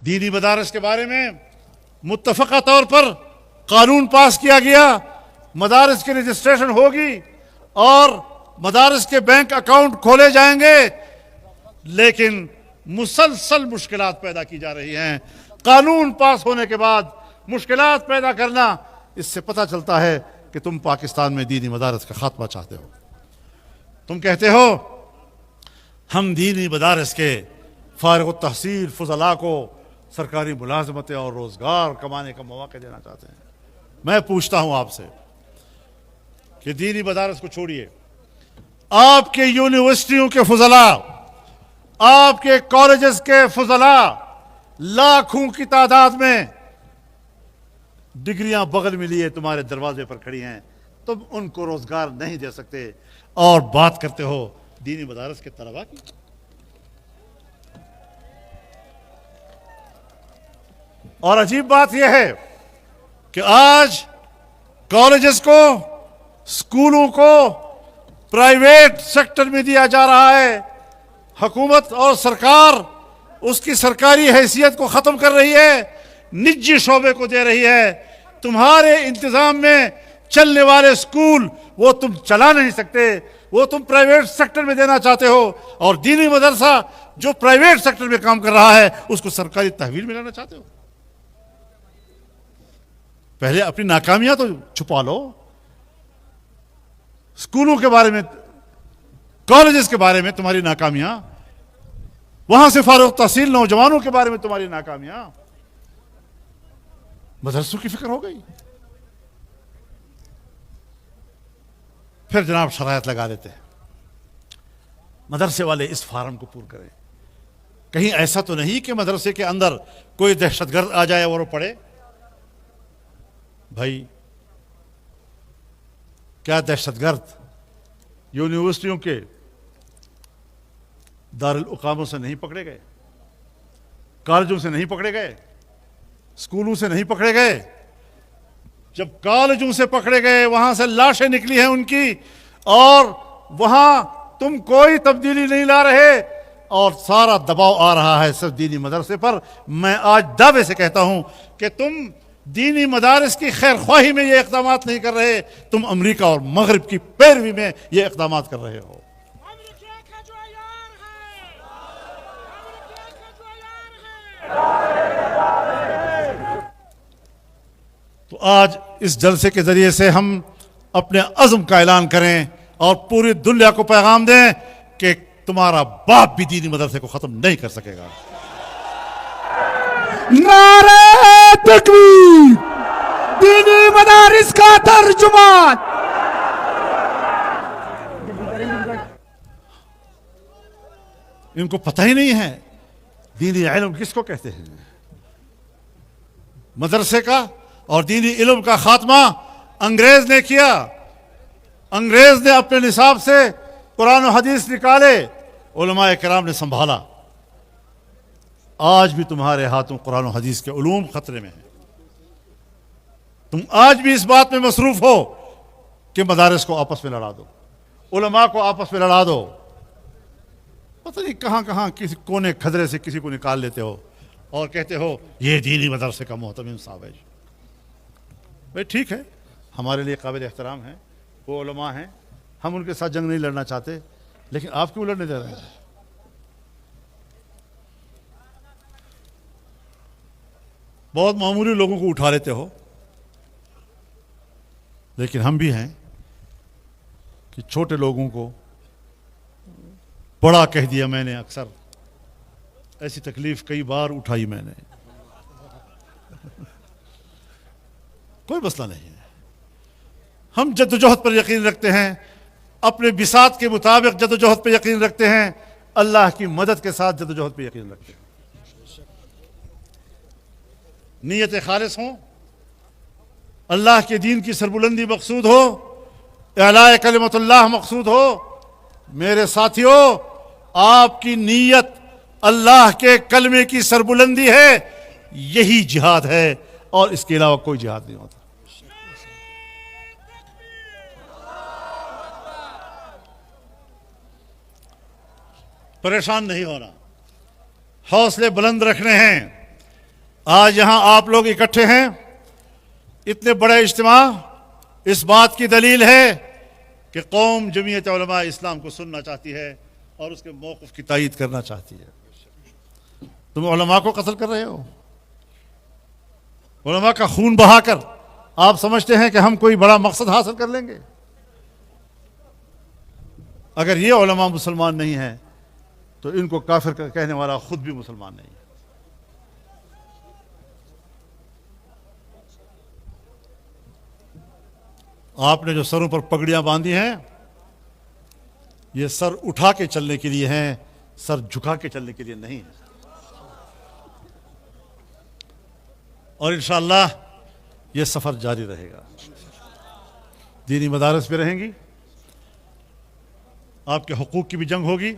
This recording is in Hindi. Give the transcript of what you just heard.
दीनी मदारस के बारे में मुत्तफ़क़ा तौर पर कानून पास किया गया, मदारस की रजिस्ट्रेशन होगी और मदारस के बैंक अकाउंट खोले जाएंगे, लेकिन मुसलसल मुश्किलात पैदा की जा रही हैं। कानून पास होने के बाद मुश्किलात पैदा करना, इससे पता चलता है कि तुम पाकिस्तान में दीनी मदारस का खात्मा चाहते हो। तुम कहते हो हम दीनी मदारस के फारिग तहसील फजला को सरकारी मुलाजमतें और रोजगार कमाने का मौका देना चाहते हैं। मैं पूछता हूं आपसे कि दीनी मदारस को छोड़िए, आपके यूनिवर्सिटियों के फजला, आपके कॉलेजेस के फजला लाखों की तादाद में डिग्रियां बगल में लिए तुम्हारे दरवाजे पर खड़ी हैं, तुम उनको रोजगार नहीं दे सकते और बात करते हो दीनी मदारस के तलबा की। और अजीब बात यह है कि आज कॉलेजेस को, स्कूलों को प्राइवेट सेक्टर में दिया जा रहा है। हुकूमत और सरकार उसकी सरकारी हैसियत को खत्म कर रही है, निजी शोबे को दे रही है। तुम्हारे इंतजाम में चलने वाले स्कूल वो तुम चला नहीं सकते, वो तुम प्राइवेट सेक्टर में देना चाहते हो, और दीनी मदरसा जो प्राइवेट सेक्टर में काम कर रहा है उसको सरकारी तहवील में लाना चाहते हो। पहले अपनी नाकामियां तो छुपा लो। स्कूलों के बारे में, कॉलेजेस के बारे में तुम्हारी नाकामियां, वहां से फारुग तहसील नौजवानों के बारे में तुम्हारी नाकामियां, मदरसों की फिक्र हो गई। फिर जनाब शरायत लगा देते हैं, मदरसे वाले इस फार्म को पूरा करें। कहीं ऐसा तो नहीं कि मदरसे के अंदर कोई दहशतगर्द आ जाए और वो पढ़े। भाई, क्या दहशतगर्द यूनिवर्सिटियों के दारुल उकामों से नहीं पकड़े गए, कॉलेजों से नहीं पकड़े गए, स्कूलों से नहीं पकड़े गए? जब कॉलेजों से पकड़े गए, वहां से लाशें निकली हैं उनकी, और वहां तुम कोई तब्दीली नहीं ला रहे, और सारा दबाव आ रहा है सिर्फ दीनी मदरसे पर। मैं आज दावे से कहता हूं कि तुम दीनी मदारस की खैर ख्वाही में ये इक़दाम नहीं कर रहे, तुम अमेरिका और मगरिब की पैरवी में ये इक़दाम कर रहे हो। तो आज इस जलसे के जरिए से हम अपने अज़्म का ऐलान करें और पूरी दुनिया को पैगाम दें कि तुम्हारा बाप भी दीनी मदरसे को खत्म नहीं कर सकेगा। नारे तकबीर, दीनी मदारिस का तर्जुमान। इनको पता ही नहीं है दीनी इल्म किसको कहते हैं। मदरसे का और दीनी इल्म का खात्मा अंग्रेज ने किया। अंग्रेज ने अपने निसाब से कुरान और हदीस निकाले, उलमाए किराम ने संभाला। आज भी तुम्हारे हाथों कुरान और हदीस के उलूम खतरे में है। तुम आज भी इस बात में मसरूफ हो कि मदारिस को आपस में लड़ा दो, उलमा को आपस में लड़ा दो। पता नहीं कहां कहां किसी कोने खदरे से किसी को निकाल लेते हो और कहते हो ये दीनी मदरसे का मोहतमिम साहब है। भाई ठीक है, हमारे लिए काबिल एहतराम है, वो उलमा हैं, हम उनके साथ जंग नहीं लड़ना चाहते, लेकिन आप क्यों लड़ने दे रहे हैं? बहुत मामूली लोगों को उठा लेते हो, लेकिन हम भी हैं कि छोटे लोगों को बड़ा कह दिया। मैंने अक्सर ऐसी तकलीफ कई बार उठाई मैंने। कोई मसला नहीं है, हम जद्दोजहद पर यकीन रखते हैं, अपने बिसात के मुताबिक जद्दोजहद पर यकीन रखते हैं, अल्लाह की मदद के साथ जद्दोजहद पर यकीन रखते हैं। नीयत खालिस हो, अल्लाह के दीन की सरबुलंदी मकसूद हो, इलाए कलिमतुल्लाह मकसूद हो। मेरे साथियों, आपकी नीयत अल्लाह के कलमे की सरबुलंदी है, यही जिहाद है, और इसके अलावा कोई जिहाद नहीं होता। परेशान नहीं होना, हौसले बुलंद रखने हैं, आज यहां आप लोग इकट्ठे हैं, इतने बड़े इज्तिमा इस बात की दलील है कि कौम जमीयत उलमा इस्लाम को सुनना चाहती है और उसके मौक़िफ़ की तायीद करना चाहती है। तुम उलमा को कत्ल कर रहे हो, उलमा का खून बहाकर आप समझते हैं कि हम कोई बड़ा मकसद हासिल कर लेंगे। अगर ये उलमा मुसलमान नहीं है तो इनको काफिर कहने वाला खुद भी मुसलमान नहीं है। आपने जो सरों पर पगड़ियां बांधी हैं, ये सर उठा के चलने के लिए हैं, सर झुका के चलने के लिए नहीं है। और इंशाअल्लाह ये सफर जारी रहेगा। दीनी मदारस पे रहेंगी, आपके हुकूक की भी जंग होगी।